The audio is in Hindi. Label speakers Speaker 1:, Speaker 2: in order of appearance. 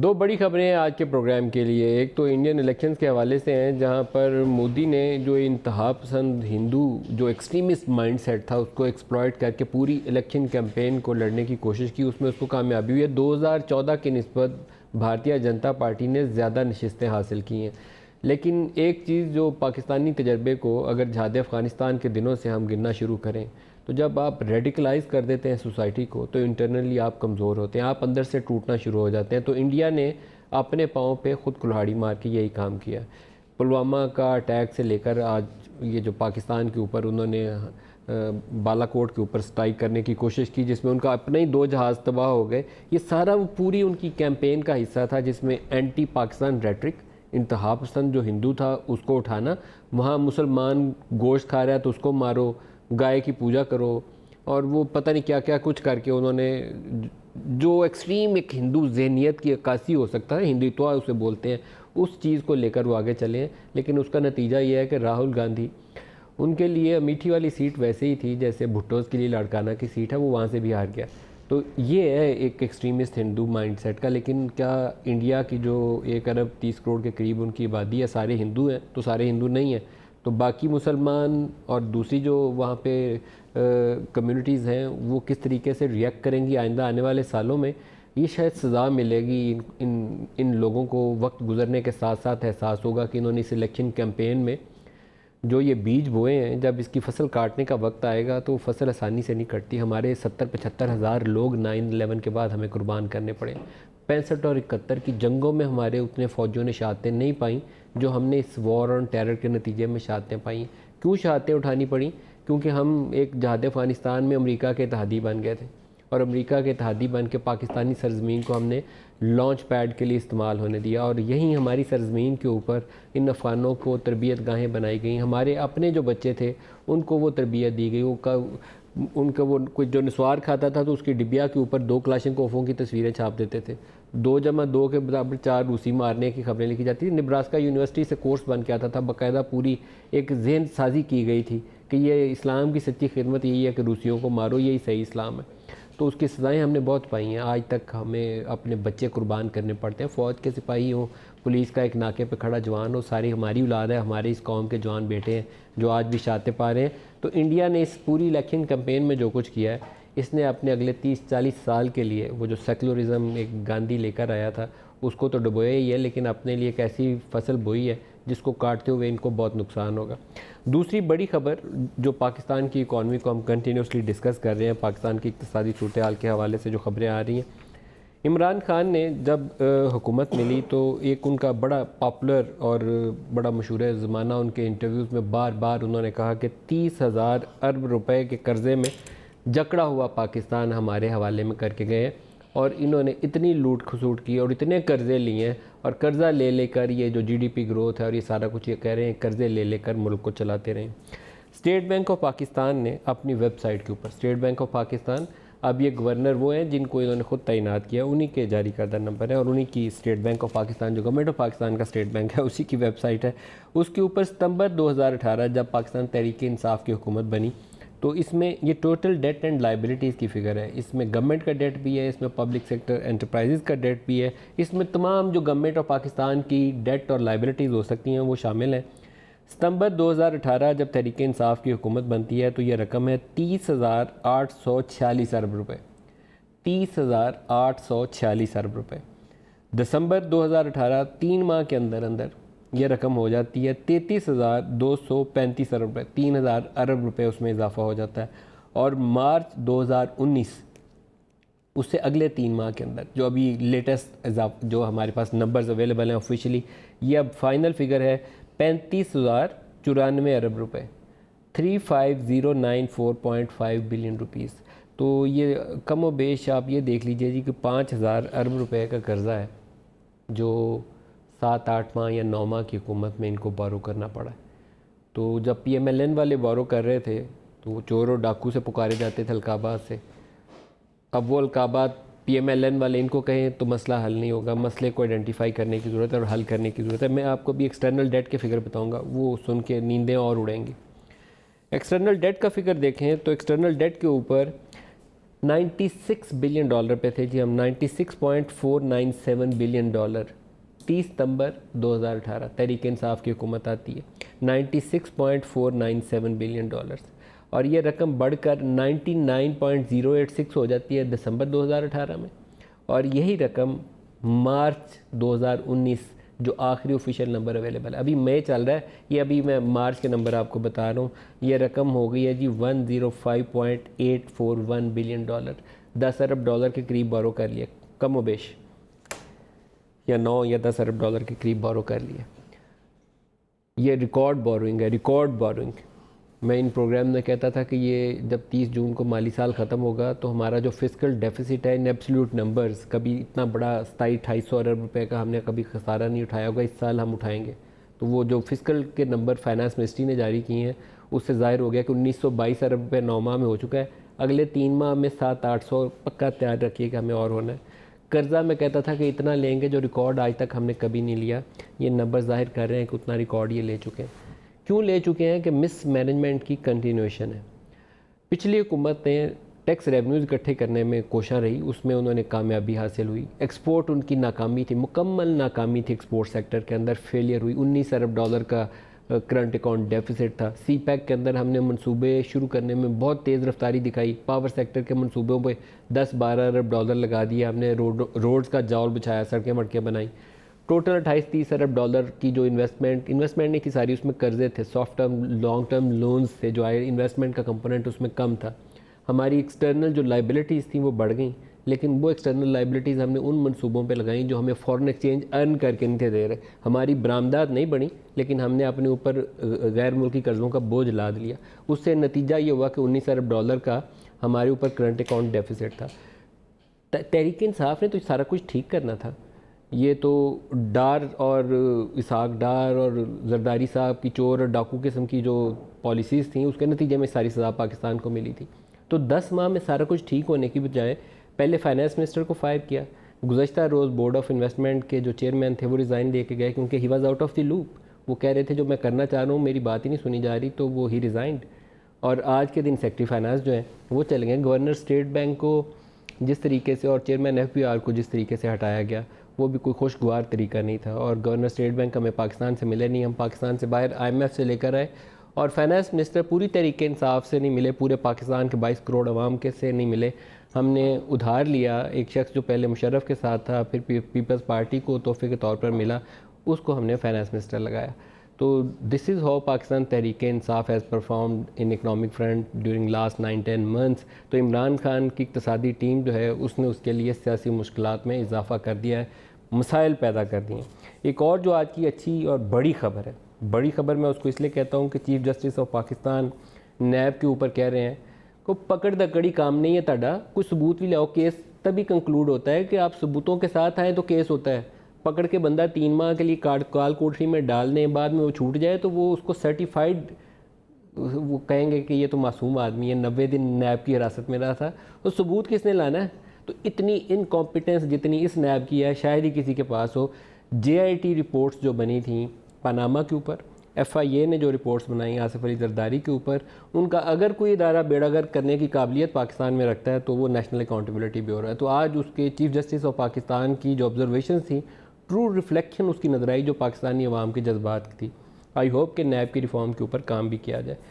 Speaker 1: दो बड़ी खबरें हैं आज के प्रोग्राम के लिए। एक तो इंडियन इलेक्शंस के हवाले से हैं, जहां पर मोदी ने जो इंतहा पसंद हिंदू जो एक्सट्रीमिस्ट माइंडसेट था उसको एक्सप्लॉइट करके पूरी इलेक्शन कैंपेन को लड़ने की कोशिश की, उसमें उसको कामयाबी हुई है। 2014 की निस्बत भारतीय जनता पार्टी ने ज़्यादा नशिस्तें हासिल की हैं। लेकिन एक चीज़ जो पाकिस्तानी तजर्बे को अगर जहाद अफ़गानिस्तान के दिनों से हम गिनना शुरू करें, तो जब आप रेडिकलाइज कर देते हैं सोसाइटी को तो इंटरनली आप कमज़ोर होते हैं, आप अंदर से टूटना शुरू हो जाते हैं। तो इंडिया ने अपने पाँव पे ख़ुद कुल्हाड़ी मार के यही काम किया। पुलवामा का अटैक से लेकर आज ये जो पाकिस्तान के ऊपर उन्होंने बालाकोट के ऊपर स्ट्राइक करने की कोशिश की, जिसमें उनका अपने ही 2 जहाज़ तबाह हो गए, ये सारा वो पूरी उनकी कैंपेन का हिस्सा था, जिसमें एंटी पाकिस्तान रेटरिक, इंतहा पसंद जो हिंदू था उसको उठाना, वहाँ मुसलमान गोश्त खा रहा है तो उसको मारो, गाय की पूजा करो, और वो पता नहीं क्या क्या कुछ करके उन्होंने जो एक्सट्रीम एक हिंदू जहनीत की अक्कासी हो सकता है, हिंदुत्व उसे बोलते हैं, उस चीज़ को लेकर वो आगे चले हैं। लेकिन उसका नतीजा ये है कि राहुल गांधी, उनके लिए अमेठी वाली सीट वैसे ही थी जैसे भुट्टो के लिए लाड़काना की सीट है, वो वहाँ से भी हार गया। तो ये है एक एक्सट्रीमिस्ट हिंदू माइंडसेट का। लेकिन क्या इंडिया की जो 1 अरब 30 करोड़ के करीब उनकी आबादी है, सारे हिंदू हैं? तो सारे हिंदू नहीं हैं। तो बाकी मुसलमान और दूसरी जो वहाँ पे कम्युनिटीज़ हैं वो किस तरीके से रिएक्ट करेंगी आइंदा आने वाले सालों में, ये शायद सज़ा मिलेगी। इन लोगों को वक्त गुजरने के साथ साथ एहसास होगा कि इन्होंने इस इलेक्शन कैंपेन में जो ये बीज बोए हैं, जब इसकी फसल काटने का वक्त आएगा तो फसल आसानी से नहीं कटती। हमारे 70-75 हज़ार लोग 9/11 के बाद हमें कुर्बान करने पड़े। 65 और 71 की जंगों में हमारे उतने फ़ौजियों ने शहादतें नहीं पाई जो हमने इस वॉर ऑन टेरर के नतीजे में शहादतें पाई। क्यों शहादतें उठानी पड़ी? क्योंकि हम एक जहाद अफ़गानिस्तान में अमेरिका के इत्तेहादी बन गए थे, और अमेरिका के इत्तेहादी बन के पाकिस्तानी सरज़मीन को हमने लॉन्च पैड के लिए इस्तेमाल होने दिया, और यहीं हमारी सरज़मीन के ऊपर इन अफ़गानों को तरबियत गाहें बनाई गई। हमारे अपने जो बच्चे थे उनको वो तरबियत दी गई। उनका वो कोई जो नस्वार खाता था तो उसकी डिबिया के ऊपर 2 क्लाशनकोफ़ों की तस्वीरें छाप देते थे। 2+2 के बराबर 4 रूसी मारने की खबरें लिखी जाती थी। निब्रास्का यूनिवर्सिटी से कोर्स बन के आता था, बाकायदा पूरी एक जहन साजी की गई थी कि ये इस्लाम की सच्ची खिदमत यही है कि रूसियों को मारो, यही सही इस्लाम है। तो उसकी सज़ाएँ हमने बहुत पाई हैं। आज तक हमें अपने बच्चे कुर्बान करने पड़ते हैं। फ़ौज के सिपाही हों, पुलिस का एक नाके पे खड़ा जवान हो, सारी हमारी औलाद है, हमारे इस कौम के जवान बेटे हैं जो आज भी शहादतें पा रहे हैं। तो इंडिया ने इस पूरी इलेक्शन कैंपेन में जो कुछ किया है, इसने अपने अगले 30-40 साल के लिए वो जो सेकुलरिज़म एक गांधी लेकर आया था उसको तो डुबोया ही है, लेकिन अपने लिए एक ऐसी फसल बोई है जिसको काटते हुए इनको बहुत नुकसान होगा। दूसरी बड़ी खबर जो पाकिस्तान की इकॉनमी को हम कंटिन्यूसली डिस्कस कर रहे हैं, पाकिस्तान की इक़्तिसादी सूरत हाल के हवाले से जो खबरें आ रही हैं, इमरान खान ने जब हुकूमत मिली तो एक उनका बड़ा पॉपुलर और बड़ा मशहूर ज़माना उनके इंटरव्यूज़ में बार बार उन्होंने कहा कि 30,000 अरब रुपए के कर्ज़े में जकड़ा हुआ पाकिस्तान हमारे हवाले में करके गए हैं, और इन्होंने इतनी लूट खसूट की और इतने कर्ज़े लिए हैं, और कर्ज़ा ले लेकर ये जो जीडीपी ग्रोथ है और ये सारा कुछ ये कह रहे हैं कर्ज़े ले लेकर मुल्क को चलाते रहें। स्टेट बैंक ऑफ पाकिस्तान ने अपनी वेबसाइट के ऊपर, स्टेट बैंक ऑफ पाकिस्तान, अब ये गवर्नर वो हैं जिनको इन्होंने ख़ुद तैनात किया, उन्हीं के जारी करदा नंबर है, और उन्हीं की स्टेट बैंक ऑफ पाकिस्तान जो गवर्नमेंट ऑफ पाकिस्तान का स्टेट बैंक है उसी की वेबसाइट है। उसके ऊपर सितंबर 2018 जब पाकिस्तान तहरीक इंसाफ की हुकूमत बनी तो इसमें ये टोटल डेट एंड लाइबिलिटीज़ की फ़िगर है। इसमें गवर्नमेंट का डेट भी है, इसमें पब्लिक सेक्टर एंटरप्राइजेज़ का डेट भी है, इसमें तमाम जो गवर्नमेंट ऑफ पाकिस्तान की डेट और लाइबिलिटीज़ हो सकती हैं वो शामिल हैं। सितंबर 2018 जब तहरीक इंसाफ की हुकूमत बनती है तो ये रकम है 30,846 अरब रुपये, 30,846 अरब रुपये। दिसंबर 2018 3 माह के अंदर अंदर ये रकम हो जाती है 33,235 अरब रुपये, 3,000 अरब रुपये उसमें इजाफा हो जाता है। और मार्च 2019 उससे अगले 3 माह के अंदर जो अभी लेटेस्ट जो हमारे पास नंबर्स अवेलेबल हैं ऑफिशियली, ये अब फाइनल फिगर है 35,094 अरब रुपये, 35,094.5 बिलियन रुपीज़। तो ये कम व बेश आप ये देख लीजिए जी कि 5,000 अरब रुपए का कर्ज़ा है जो 7-8 माह या 9 माह की हुकूमत में इनको बोरो करना पड़ा। तो जब PMLN वाले बोरो कर रहे थे तो वो चोर और डाकू से पुकारे जाते थे अलकाबाद से। अब वो अलकाबाद PMLN वाले इनको कहें तो मसला हल नहीं होगा, मसले को आइडेंटिफाई करने की ज़रूरत है और हल करने की ज़रूरत है। मैं आपको भी एक्सटर्नल डेट के फ़िगर बताऊंगा, वो सुन के नींदें और उड़ेंगी। एक्सटर्नल डेट का फ़िगर देखें तो एक्सटर्नल डेट के ऊपर $96 बिलियन पे थे जी हम, $96.497 बिलियन। 30 सितंबर 2018 तहरीक इंसाफ की हुकूमत आती है, $96.497 बिलियन, और ये रकम बढ़कर 99.086 हो जाती है दिसंबर 2018 में। और यही रकम मार्च 2019, जो आखिरी ऑफिशियल नंबर अवेलेबल है, अभी मई चल रहा है, ये अभी मैं मार्च के नंबर आपको बता रहा हूँ, ये रकम हो गई है जी $105.841 बिलियन। $10 अरब के करीब बोरो कर लिया, कम व बेश, या 9 या 10 अरब डॉलर के करीब बोरो कर लिया। ये रिकॉर्ड बोरोइंग है, रिकॉर्ड बोरोइंग। मैं इन प्रोग्राम में कहता था कि ये जब 30 जून को माली साल ख़त्म होगा तो हमारा जो फिस्कल डेफिसिट है इन एब्सोल्यूट नंबर्स, कभी इतना बड़ा 2700-2800 अरब रुपए का हमने कभी खसारा नहीं उठाया होगा, इस साल हम उठाएंगे। तो वो जो फिस्कल के नंबर फाइनेंस मिनिस्ट्री ने जारी किए हैं उससे ज़ाहिर हो गया कि 1922 अरब रुपये 9 माह में हो चुका है। अगले 3 माह में 700-800 पक्का तैयार रखिए कि हमें और होना है। कर्ज़ा मैं कहता था कि इतना लेंगे जो रिकॉर्ड आज तक हमने कभी नहीं लिया। ये नंबर ज़ाहिर कर रहे हैं कि उतना रिकॉर्ड ये ले चुके हैं। क्यों ले चुके हैं? कि मिस मैनेजमेंट की कंटिन्यूएशन है। पिछली हुकूमत ने टैक्स रेवेन्यूज़ इकट्ठे करने में कोशिश रही, उसमें उन्होंने कामयाबी हासिल हुई। एक्सपोर्ट उनकी नाकामी थी, मुकम्मल नाकामी थी। एक्सपोर्ट सेक्टर के अंदर फेलियर हुई। $19 अरब का करंट अकाउंट डेफिसिट था। सी पैक के अंदर हमने मंसूबे शुरू करने में बहुत तेज़ रफ्तारी दिखाई। पावर सेक्टर के मंसूबों पे 10-12 अरब डॉलर लगा दिया हमने, रोड्स का जाल बिछाया, सड़कें मड़कें बनाई। टोटल 28-30 अरब डॉलर की जो इन्वेस्टमेंट नहीं की सारी, उसमें कर्जे थे, soft term long term loans थे, जो आए इन्वेस्टमेंट का कंपोनेंट उसमें कम था। हमारी एक्सटर्नल जो लाइबिलिटीज़ थी वो बढ़ गई, लेकिन वो एक्सटर्नल लाइबिलिटीज़ हमने उन मंसूबों पे लगाई जो हमें फॉरेन एक्सचेंज अर्न करके नहीं थे दे रहे। हमारी बरामदात नहीं बनी, लेकिन हमने अपने ऊपर गैर मुल्की कर्ज़ों का बोझ लाद लिया। उससे नतीजा ये हुआ कि 19 अरब डॉलर का हमारे ऊपर करंट अकाउंट डेफिसिट था। तहरीक इंसाफ ने तो सारा कुछ ठीक करना था। ये तो डार और इसहाक डार और जरदारी साहब की चोर और डाकू किस्म की जो पॉलिसीज़ थी, उसके नतीजे में सारी सज़ा पाकिस्तान को मिली थी। तो 10 माह में सारा कुछ ठीक होने की बजाय पहले फाइनेंस मिनिस्टर को फायर किया। गुज़श्ता रोज़ बोर्ड ऑफ इन्वेस्टमेंट के जो चेयरमैन थे वो रिज़ाइन दे के गए, क्योंकि he was out of the loop. वो कह रहे थे जो मैं करना चाह रहा हूँ मेरी बात ही नहीं सुनी जा रही, तो वो ही रिज़ाइंड। और आज के दिन सेक्रेटरी फाइनेंस जो है वो चले गए। गवर्नर स्टेट बैंक को जिस तरीके से और चेयरमैन FBR को जिस तरीके से हटाया गया, वो भी कोई खुशगवार तरीका नहीं था। और गवर्नर स्टेट बैंक हमें पाकिस्तान से मिले नहीं, हम पाकिस्तान से बाहर IMF से लेकर आए। और फाइनेंस मिनिस्टर पूरी तरीके इंसाफ से नहीं मिले, पूरे पाकिस्तान के 22 करोड़ आवाम के से नहीं मिले। हमने उधार लिया, एक शख्स जो पहले मुशर्रफ के साथ था, फिर पीपल्स पार्टी को तोहफे के तौर पर मिला, उसको हमने फाइनेंस मिनिस्टर लगाया। तो this is how Pakistan Tehreek Insaf has performed in economic front during last 9-10 months. तो इमरान खान की इक़्तिसादी टीम जो है उसने उसके लिए सियासी मुश्किलात में इजाफा कर दिया है, मसाइल पैदा कर दिए। एक और जो आज की अच्छी और बड़ी ख़बर है, बड़ी ख़बर मैं उसको इसलिए कहता हूँ कि चीफ जस्टिस ऑफ पाकिस्तान नैब के ऊपर कह रहे हैं को पकड़ दकड़ी काम नहीं है ताड़ा, कुछ सबूत भी लाओ। केस तभी कंक्लूड होता है कि आप सबूतों के साथ आएँ तो केस होता है। पकड़ के बंदा 3 माह के लिए काल कोठरी में डालने बाद में वो छूट जाए तो वो उसको सर्टिफाइड, वो कहेंगे कि ये तो मासूम आदमी है, 90 दिन नैब की हिरासत में रहा था। तो सबूत किसने लाना है? तो इतनी इनकॉम्पिटेंस जितनी इस नैब की है शायद ही किसी के पास हो। JIT रिपोर्ट्स जो बनी थी पनामा के ऊपर, FIA ने जो रिपोर्ट्स बनाई आसिफ अली जरदारी के ऊपर, उनका अगर कोई इदारा बेड़ागर करने की काबिलियत पाकिस्तान में रखता है तो वो नेशनल अकाउंटेबिलिटी ब्यूरो है। तो आज उसके चीफ जस्टिस ऑफ पाकिस्तान की जो ऑब्जर्वेशन थी, ट्रू रिफ्लेक्शन उसकी नजर आई जो पाकिस्तानी अवाम के जज्बात की थी। आई होप कि नैब की रिफॉर्म के ऊपर काम भी किया जाए।